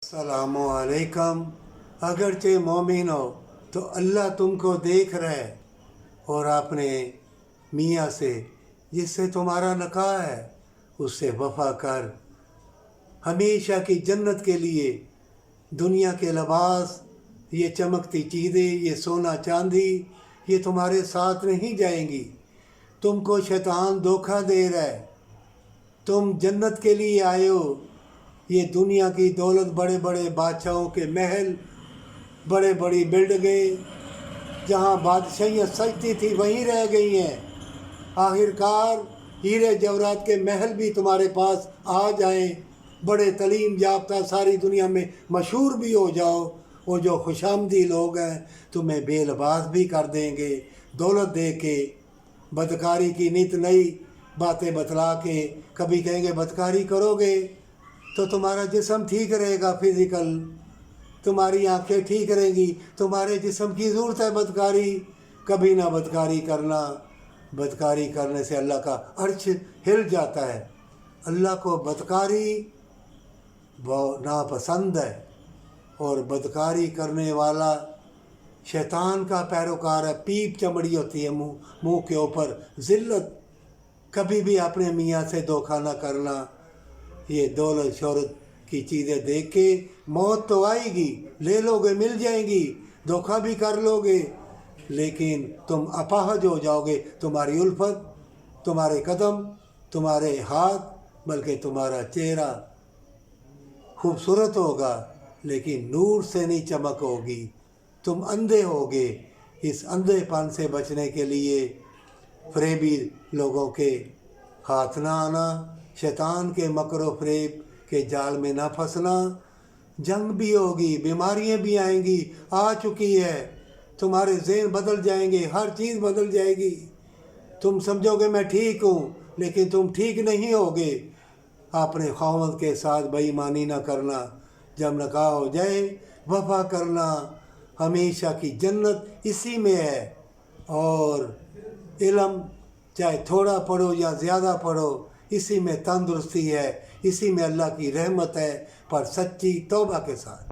अस्सलामुअलैकुम। अगरचे मोमिन हो तो अल्लाह तुमको देख रहा है और आपने मियाँ से जिससे तुम्हारा निकाह है उससे वफा कर। हमेशा की जन्नत के लिए दुनिया के लिबास, ये चमकती चीज़ें, ये सोना चांदी, ये तुम्हारे साथ नहीं जाएंगी। तुमको शैतान धोखा दे रहा है। तुम जन्नत के लिए आए हो। ये दुनिया की दौलत, बड़े बड़े बादशाहों के महल, बड़े बड़ी बिल्डिंगें, जहाँ बादशाहियाँ सजती थी वहीं रह गई हैं। आखिरकार हीरे जवाहरात के महल भी तुम्हारे पास आ जाएं, बड़े तलीम याफ्ता सारी दुनिया में मशहूर भी हो जाओ, और जो खुशामदी लोग हैं तुम्हें बेलबास भी कर देंगे, दौलत दे के, बदकारी की नित नई बातें बतला के। कभी कहेंगे बदकारी करोगे तो तुम्हारा जिस्म ठीक रहेगा, फिज़िकल, तुम्हारी आंखें ठीक रहेंगी, तुम्हारे जिस्म की ज़रूरत है बदकारी। कभी ना बदकारी करना। बदकारी करने से अल्लाह का अर्श हिल जाता है। अल्लाह को बदकारी बहुत नापसंद है, और बदकारी करने वाला शैतान का पैरोकार है। पीप चमड़ी होती है मुंह के ऊपर, ज़िल्लत। कभी भी अपने मियाँ से धोखा ना करना। ये दौलत शोहरत की चीज़ें देख के मौत तो आएगी, ले लोगे, मिल जाएंगी, धोखा भी कर लोगे, लेकिन तुम अपाहज हो जाओगे। तुम्हारी उल्फत, तुम्हारे कदम, तुम्हारे हाथ, बल्कि तुम्हारा चेहरा खूबसूरत होगा लेकिन नूर से नहीं चमक होगी। तुम अंधे होगे। इस अंधेपन से बचने के लिए फरेबी लोगों के हाथ ना आना, शैतान के मकरो फरेब के जाल में ना फंसना। जंग भी होगी, बीमारियां भी आएंगी, आ चुकी है। तुम्हारे ज़हन बदल जाएंगे, हर चीज़ बदल जाएगी। तुम समझोगे मैं ठीक हूँ, लेकिन तुम ठीक नहीं होगे। अपने ख़ावंद के साथ बेईमानी ना करना। जब निकाह हो जाए वफा करना। हमेशा की जन्नत इसी में है। और इल्म चाहे थोड़ा पढ़ो या ज़्यादा पढ़ो, इसी में तंदुरुस्ती है, इसी में अल्लाह की रहमत है, पर सच्ची तौबा के साथ।